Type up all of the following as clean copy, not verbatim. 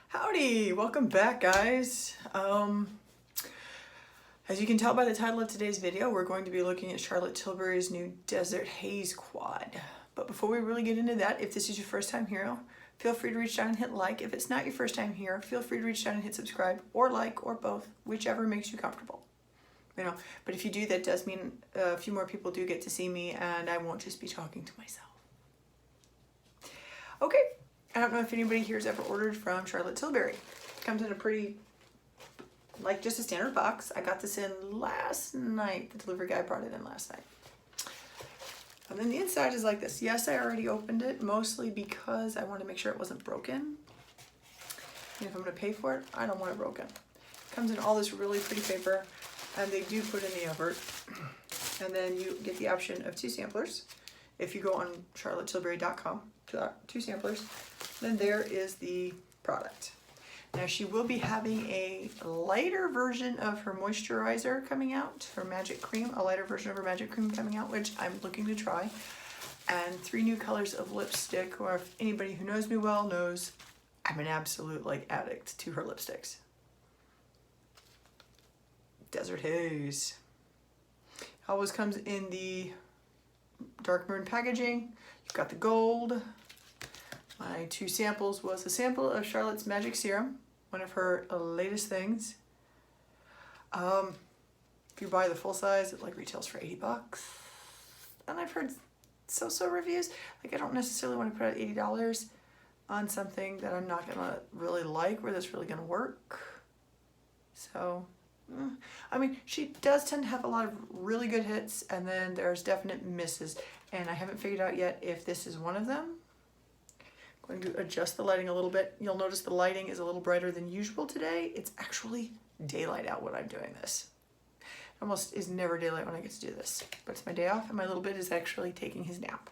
Howdy, welcome back guys. As you can tell by the title of today's video, we're going to be looking at Charlotte Tilbury's new Desert Haze quad. But before we really get into that, if this is your first time here, feel free to reach down and hit like. If it's not your first time here, feel free to reach down and hit subscribe or like or both, whichever makes you comfortable. But if you do, that does mean a few more people do get to see me and I won't just be talking to myself. Okay. I don't know if anybody here has ever ordered from Charlotte Tilbury. It comes in a pretty, like just a standard box. I got this in last night. The delivery guy brought it in last night. And then the inside is like this. Yes, I already opened it, mostly because I want to make sure it wasn't broken. And if I'm going to pay for it, I don't want it broken. It comes in all this really pretty paper, and they do put in the effort. And then you get the option of 2 samplers. If you go on charlottetilbury.com, 2 samplers, then there is the product. Now she will be having a lighter version of her moisturizer coming out, her Magic Cream, a lighter version of her Magic Cream coming out, which I'm looking to try. And 3 new colors of lipstick, or if anybody who knows me well knows, I'm an absolute addict to her lipsticks. Desert Haze. Always comes in the dark maroon packaging. You've got the gold. My 2 samples was a sample of Charlotte's Magic Serum, one of her latest things. If you buy the full size, it retails for 80 bucks. And I've heard so-so reviews. I don't necessarily want to put out $80 on something that I'm not gonna really like, or that's really gonna work. So, I mean, she does tend to have a lot of really good hits, and then there's definite misses. And I haven't figured out yet if this is one of them. I'm going to adjust the lighting a little bit. You'll notice the lighting is a little brighter than usual today. It's actually daylight out when I'm doing this. It almost is never daylight when I get to do this, but it's my day off and my little bit is actually taking his nap.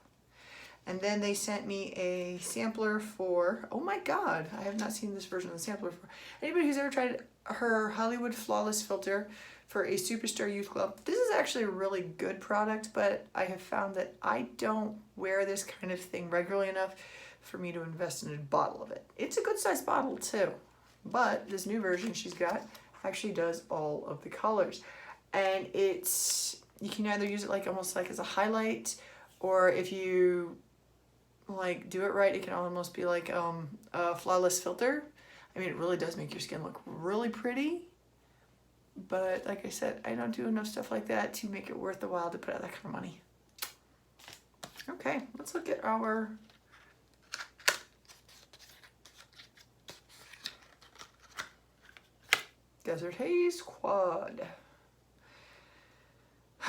And then they sent me a sampler for, oh my God, I have not seen this version of the sampler before. Anybody who's ever tried her Hollywood Flawless Filter for a Superstar Youth Club, this is actually a really good product, but I have found that I don't wear this kind of thing regularly enough for me to invest in a bottle of it. It's a good sized bottle too, but this new version she's got actually does all of the colors. And you can either use it almost as a highlight, or if you do it right, it can almost be like a flawless filter. I mean, it really does make your skin look really pretty, but like I said, I don't do enough stuff like that to make it worth the while to put out that kind of money. Okay, let's look at our Desert Haze quad.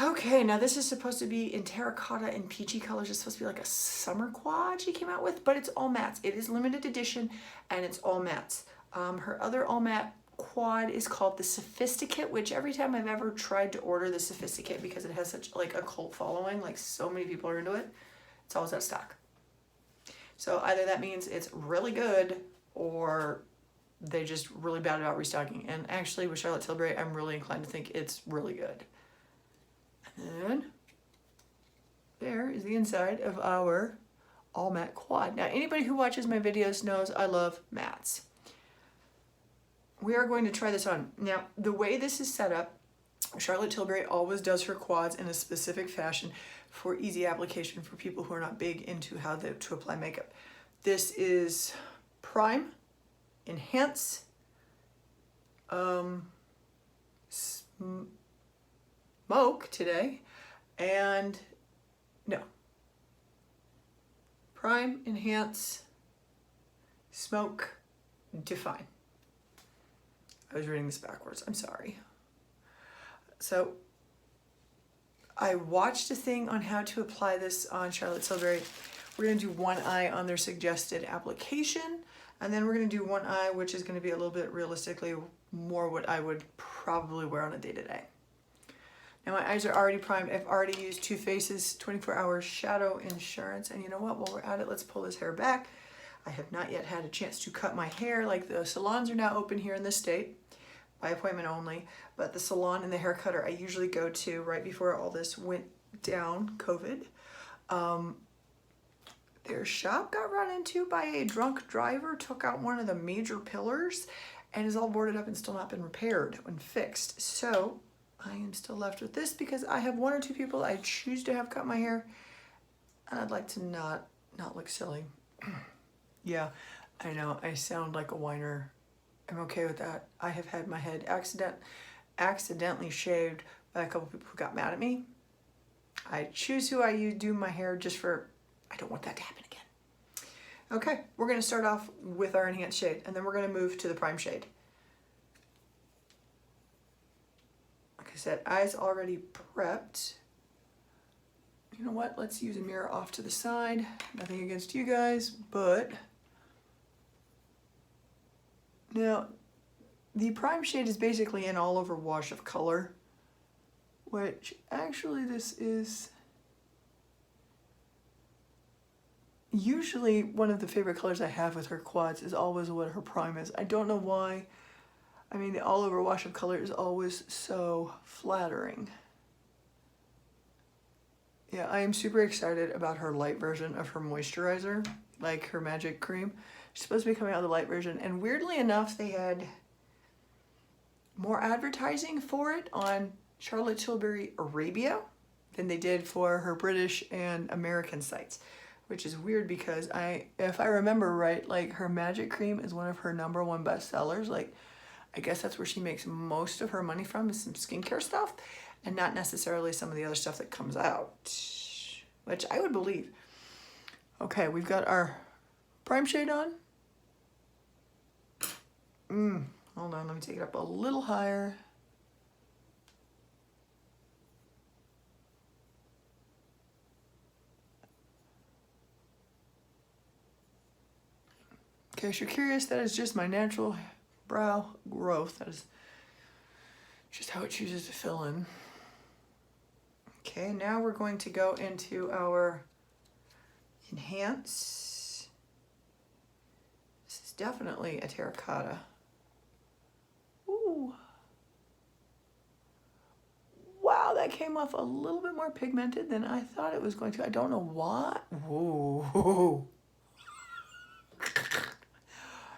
Okay, now this is supposed to be in terracotta and peachy colors. It's supposed to be like a summer quad she came out with, but it's all mattes. It is limited edition and it's all mattes. Her other all matte quad is called the Sophisticate, which every time I've ever tried to order the Sophisticate, because it has such a cult following, so many people are into it, it's always out of stock. So either that means it's really good or they just really bad about restocking. And actually with Charlotte Tilbury, I'm really inclined to think it's really good. And then there is the inside of our all matte quad. Now anybody who watches my videos knows I love mattes. We are going to try this on. Now the way this is set up, Charlotte Tilbury always does her quads in a specific fashion for easy application for people who are not big into how to apply makeup. This is prime, enhance, smoke today, and no. Prime, enhance, smoke, define. I was reading this backwards, I'm sorry. So I watched a thing on how to apply this on Charlotte Tilbury. We're gonna do one eye on their suggested application, and then we're gonna do one eye, which is gonna be a little bit realistically more what I would probably wear on a day-to-day. Now my eyes are already primed. I've already used Too Faced's 24-hour shadow insurance, and you know what, while we're at it, let's pull this hair back. I have not yet had a chance to cut my hair. The salons are now open here in this state, by appointment only, but the salon and the hair cutter I usually go to right before all this went down, COVID. their shop got run into by a drunk driver, took out one of the major pillars, and is all boarded up and still not been repaired and fixed. So I am still left with this because I have 1 or 2 people I choose to have cut my hair, and I'd like to not look silly. Yeah, I know, I sound like a whiner. I'm okay with that. I have had my head accidentally shaved by a couple people who got mad at me. I choose who I do my hair just for, I don't want that to happen again. Okay, we're gonna start off with our enhanced shade, and then we're gonna move to the prime shade. Like I said, eyes already prepped. You know what, let's use a mirror off to the side. Nothing against you guys, but now the prime shade is basically an all over wash of color, which actually this is usually one of the favorite colors I have with her quads is always what her prime is. I don't know why. I mean, the all over wash of color is always so flattering. Yeah, I am super excited about her light version of her moisturizer, like her magic cream. She's supposed to be coming out of the light version, and weirdly enough, they had more advertising for it on Charlotte Tilbury Arabia than they did for her British and American sites, which is weird because if I remember right, like her magic cream is one of her #1 bestsellers. Like, I guess that's where she makes most of her money from, is some skincare stuff, and not necessarily some of the other stuff that comes out, which I would believe. Okay, we've got our prime shade on. Hold on, let me take it up a little higher. In case you're curious, that is just my natural brow growth. That is just how it chooses to fill in. Okay, now we're going to go into our enhance. This is definitely a terracotta. Ooh. Wow, that came off a little bit more pigmented than I thought it was going to. I don't know why. Whoa.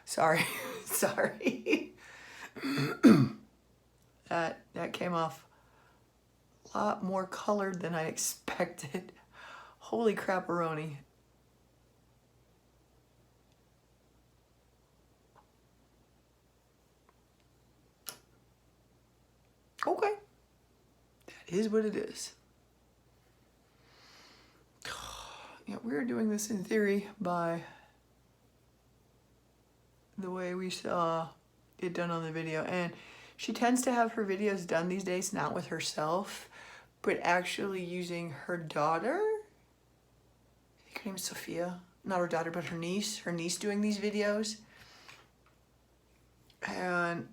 Sorry, sorry. That came off a lot more colored than I expected. Holy crap-a-roni. Okay, that is what it is. Yeah, we're doing this in theory by the way we saw it done on the video, and she tends to have her videos done these days not with herself, but actually using her daughter. I think her name is Sophia. Not her daughter, but her niece doing these videos. And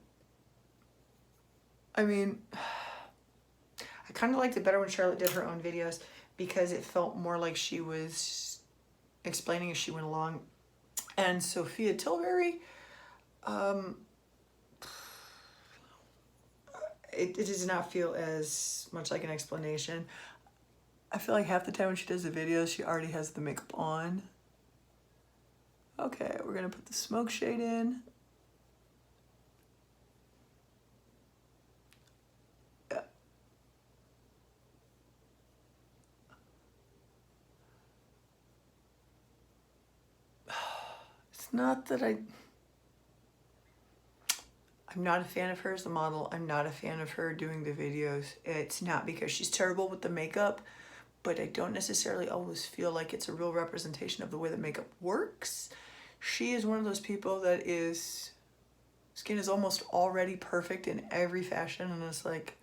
I mean, I kind of liked it better when Charlotte did her own videos because it felt more like she was explaining as she went along. And Sophia Tilbury, it does not feel as much like an explanation. I feel like half the time when she does the videos, she already has the makeup on. Okay, we're gonna put the smoke shade in. Yeah. It's not that I'm not a fan of her as a model. I'm not a fan of her doing the videos. It's not because she's terrible with the makeup, but I don't necessarily always feel like it's a real representation of the way the makeup works. She is one of those people that skin is almost already perfect in every fashion, and it's like,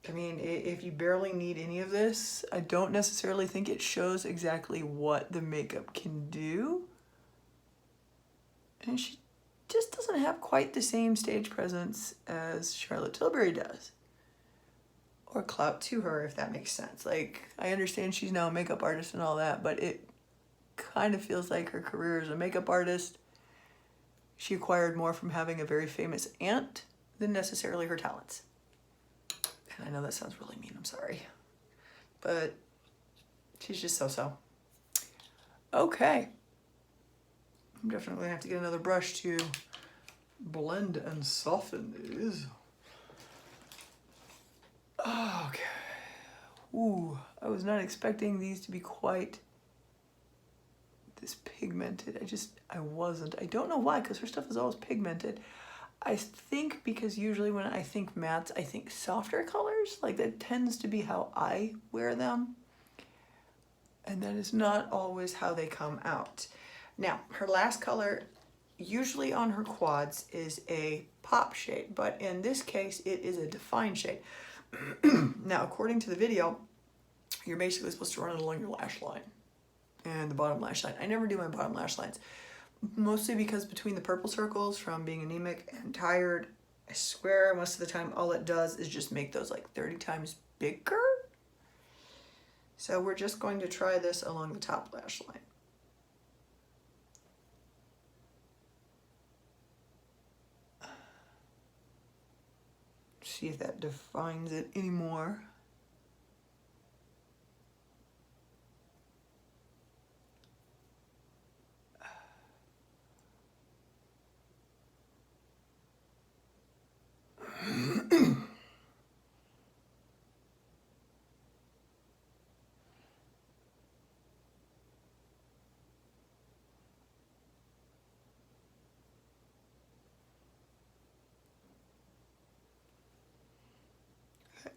I mean, if you barely need any of this, I don't necessarily think it shows exactly what the makeup can do. And she just doesn't have quite the same stage presence as Charlotte Tilbury does. Or clout to her, if that makes sense. Like, I understand she's now a makeup artist and all that, but it kind of feels like her career as a makeup artist, she acquired more from having a very famous aunt than necessarily her talents. And I know that sounds really mean, I'm sorry. But she's just so-so. Okay. I'm definitely gonna have to get another brush to blend and soften these. Okay. Ooh, I was not expecting these to be quite this pigmented. I wasn't. I don't know why, because her stuff is always pigmented. I think because usually when I think mattes, I think softer colors. Like that tends to be how I wear them. And that is not always how they come out. Now, her last color, usually on her quads, is a pop shade, but in this case, it is a defined shade. Now, according to the video, you're basically supposed to run it along your lash line and the bottom lash line. I never do my bottom lash lines, mostly because between the purple circles from being anemic and tired, I swear most of the time all it does is just make those like 30 times bigger. So we're just going to try this along the top lash line. See if that defines it anymore.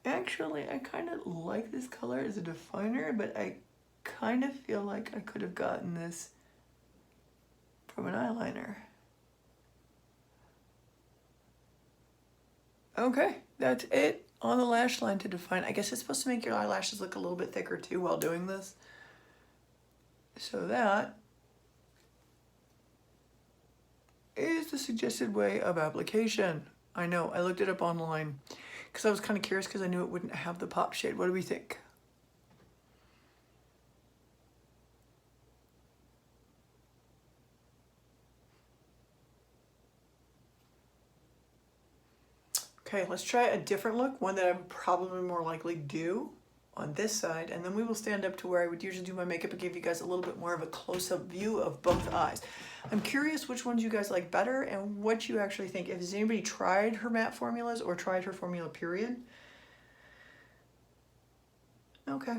Actually, I kind of like this color as a definer, but I kind of feel like I could have gotten this from an eyeliner. Okay, that's it on the lash line to define. I guess it's supposed to make your eyelashes look a little bit thicker too while doing this. So that is the suggested way of application. I know, I looked it up online because I was kind of curious because I knew it wouldn't have the pop shade. What do we think? Okay, let's try a different look, one that I'm probably more likely do on this side, and then we will stand up to where I would usually do my makeup and give you guys a little bit more of a close-up view of both eyes. I'm curious which ones you guys like better and what you actually think. If has anybody tried her matte formulas or tried her formula period? Okay.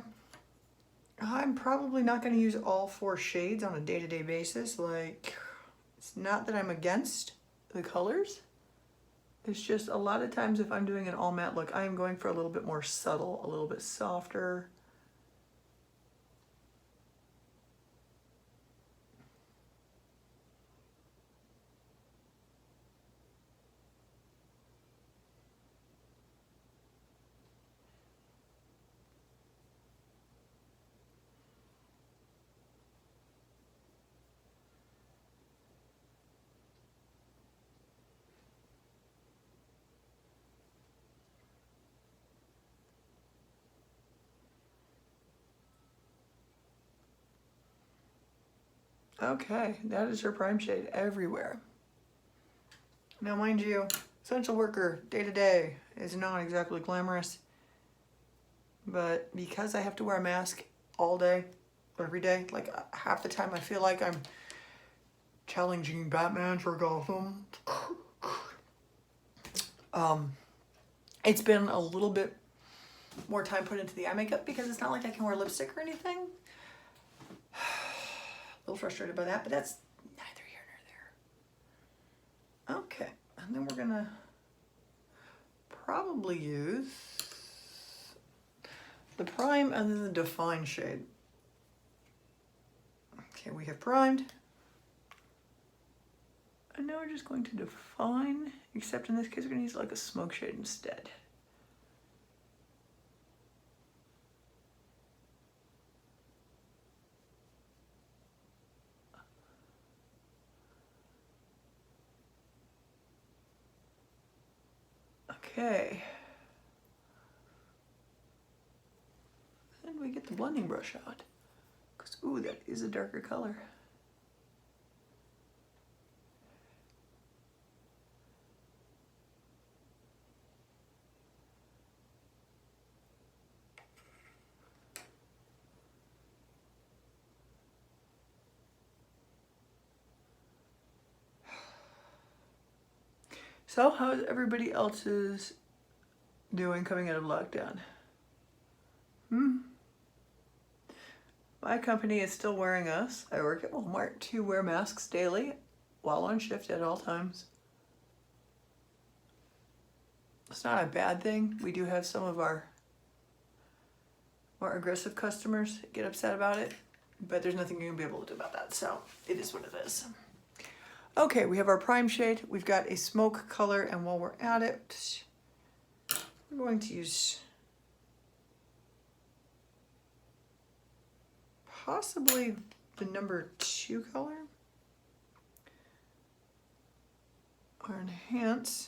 I'm probably not going to use all 4 shades on a day-to-day basis. Like, it's not that I'm against the colors. It's just a lot of times if I'm doing an all matte look, I am going for a little bit more subtle, a little bit softer. Okay, that is her prime shade everywhere. Now mind you, essential worker, day to day, is not exactly glamorous. But because I have to wear a mask all day, every day, like half the time I feel like I'm challenging Batman for Gotham. It's been a little bit more time put into the eye makeup because it's not like I can wear lipstick or anything. A little frustrated by that, but that's neither here nor there. Okay, and then we're gonna probably use the prime and then the define shade. Okay, we have primed. And now we're just going to define, except in this case we're gonna use like a smoke shade instead. Okay. Then we get the blending brush out. Because, ooh, that is a darker color. So how's everybody else's doing coming out of lockdown? My company is still wearing us. I work at Walmart to wear masks daily while on shift at all times. It's not a bad thing. We do have some of our more aggressive customers get upset about it, but there's nothing you're gonna be able to do about that, so it is what it is. Okay, we have our prime shade. We've got a smoke color, and while we're at it, we're going to use possibly the number 2 color, or enhance.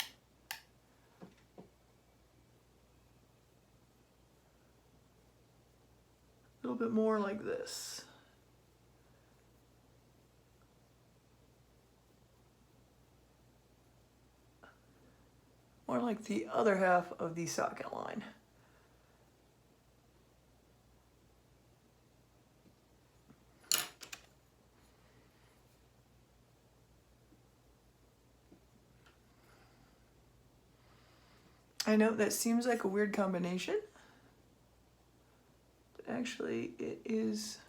A little bit more like this. More like the other half of the socket line. I know that seems like a weird combination. But actually, it is.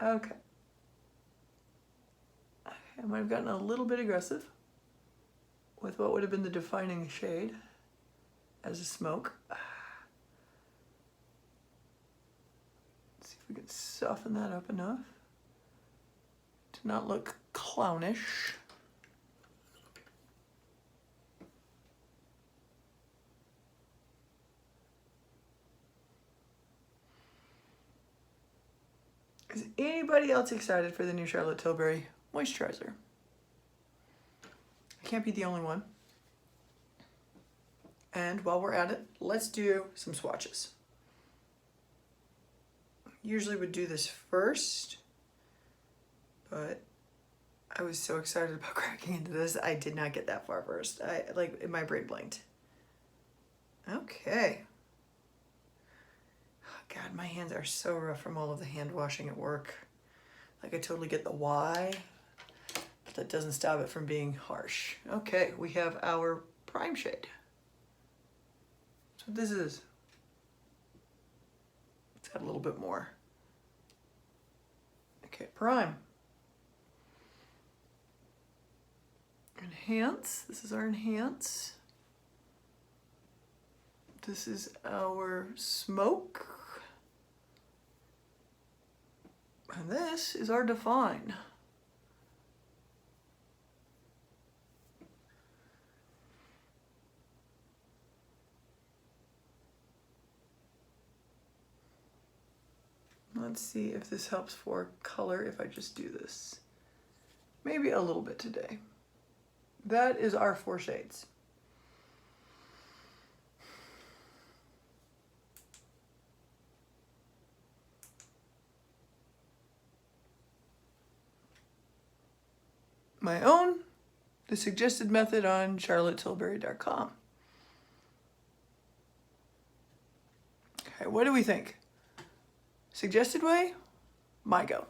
Okay. I might have gotten a little bit aggressive with what would have been the defining shade as a smoke. Let's see if we can soften that up enough to not look clownish. Is anybody else excited for the new Charlotte Tilbury moisturizer? I can't be the only one. And while we're at it, let's do some swatches. Usually would do this first, but I was so excited about cracking into this, I did not get that far first. My brain blanked. Okay. God, my hands are so rough from all of the hand washing at work. Like, I totally get the why, but that doesn't stop it from being harsh. Okay, we have our prime shade. That's what this is. Let's add a little bit more. Okay, prime. Enhance. This is our enhance. This is our smoke. And this is our define. Let's see if this helps for color if I just do this. Maybe a little bit today. That is our 4 shades. My own, the suggested method on charlottetilbury.com. Okay, what do we think? Suggested way? My go.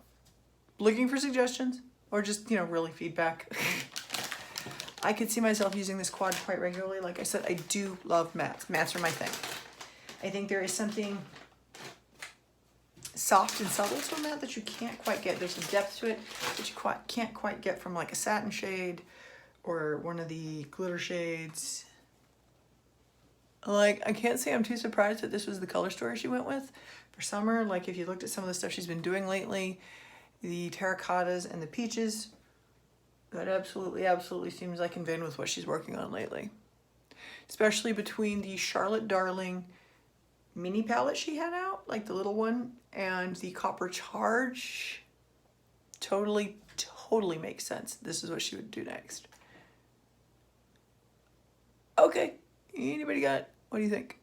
Looking for suggestions or just, really feedback. I could see myself using this quad quite regularly. Like I said, I do love mattes. Mattes are my thing. I think there is something soft and subtle to a matte that you can't quite get. There's a depth to it that you can't quite get from like a satin shade or one of the glitter shades. Like, I can't say I'm too surprised that this was the color story she went with for summer. Like, if you looked at some of the stuff she's been doing lately, the terracottas and the peaches, that absolutely seems like in vein with what she's working on lately. Especially between the Charlotte Darling mini palette she had out, like the little one, and the Copper Charge. Totally makes sense. This is what she would do next. Okay, anybody got, what do you think?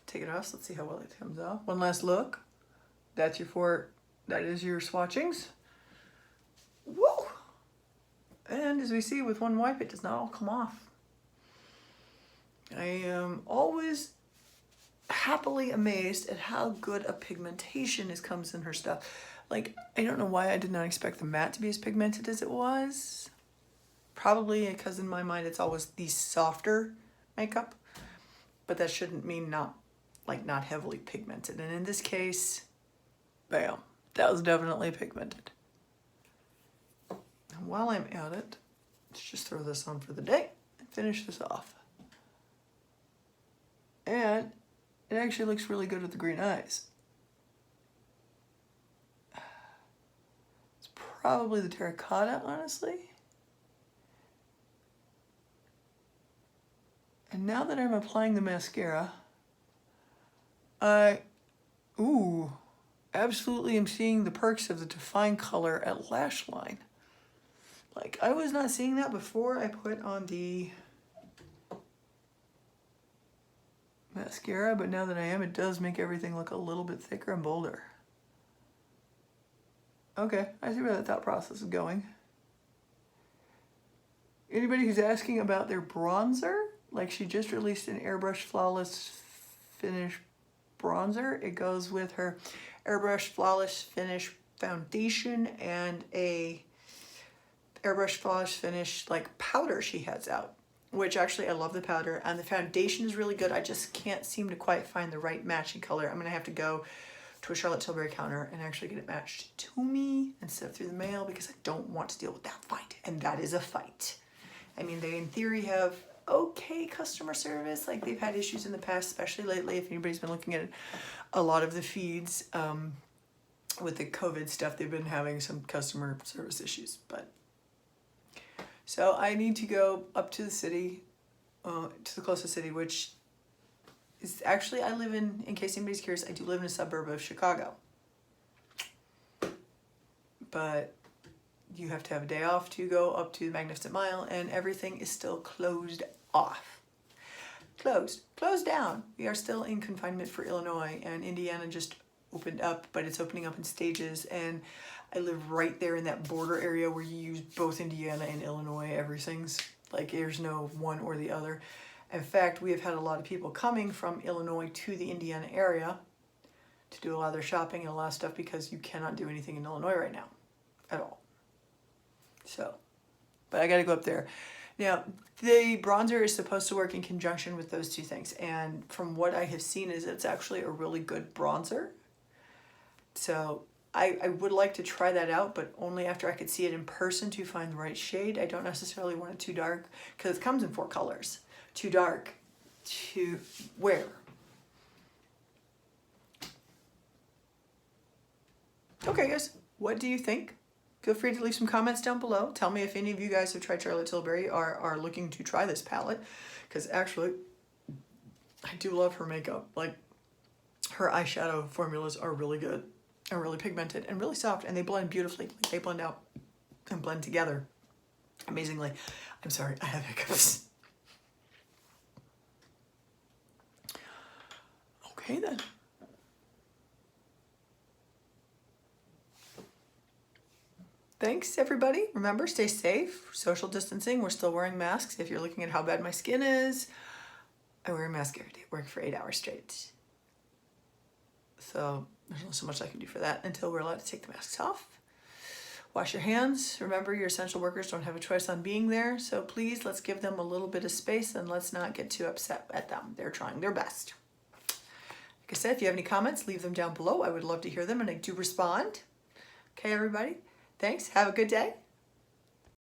Take it off, let's see how well it comes off. One last look. That is your swatchings. Woo! And as we see with one wipe, it does not all come off. I am always happily amazed at how good a pigmentation comes in her stuff. Like, I don't know why I did not expect the matte to be as pigmented as it was. Probably because in my mind it's always the softer makeup, but that shouldn't mean not heavily pigmented. And in this case, bam, that was definitely pigmented. And while I'm at it, let's just throw this on for the day and finish this off. And it actually looks really good with the green eyes. It's probably the terracotta, honestly. And now that I'm applying the mascara, absolutely am seeing the perks of the define color at lash line. Like, I was not seeing that before I put on the mascara, but now that I am, it does make everything look a little bit thicker and bolder. Okay, I see where that thought process is going. Anybody who's asking about their bronzer, like, she just released an Airbrush Flawless Finish bronzer. It goes with her Airbrush Flawless Finish foundation and a Airbrush Flawless Finish like powder she has out, which actually I love the powder, and the foundation is really good. I just can't seem to quite find the right matching color. I'm gonna have to go to a Charlotte Tilbury counter and actually get it matched to me instead of through the mail, because I don't want to deal with that fight, and that is a fight. I mean, they in theory have okay customer service. Like, they've had issues in the past, especially lately. If anybody's been looking at a lot of the feeds with the COVID stuff, they've been having some customer service issues. But so I need to go up to the city, to the closest city, which is actually, I live in case anybody's curious, I do live in a suburb of Chicago. But you have to have a day off to go up to the Magnificent Mile, and everything is still closed off. Closed down. We are still in confinement for Illinois, and Indiana just opened up, but it's opening up in stages, and I live right there in that border area where you use both Indiana and Illinois. Everything's like, there's no one or the other. In fact, we have had a lot of people coming from Illinois to the Indiana area to do a lot of their shopping and a lot of stuff, because you cannot do anything in Illinois right now at all. So, but I got to go up there. Now, the bronzer is supposed to work in conjunction with those two things, and from what I have seen is it's actually a really good bronzer. So I would like to try that out, but only after I could see it in person to find the right shade. I don't necessarily want it too dark, because it comes in 4 colors. Too dark to wear. Okay, guys, what do you think? Feel free to leave some comments down below. Tell me if any of you guys have tried Charlotte Tilbury or are looking to try this palette, because actually I do love her makeup. Like, her eyeshadow formulas are really good and really pigmented and really soft, and they blend beautifully. Like, they blend out and blend together amazingly. I'm sorry, I have hiccups. Okay then. Thanks, everybody. Remember, stay safe, social distancing. We're still wearing masks. If you're looking at how bad my skin is, I wear a mask every day, work for 8 hours straight. So there's not so much I can do for that until we're allowed to take the masks off. Wash your hands. Remember, your essential workers don't have a choice on being there. So please, let's give them a little bit of space, and let's not get too upset at them. They're trying their best. Like I said, if you have any comments, leave them down below. I would love to hear them, and I do respond. Okay, everybody. Thanks. Have a good day.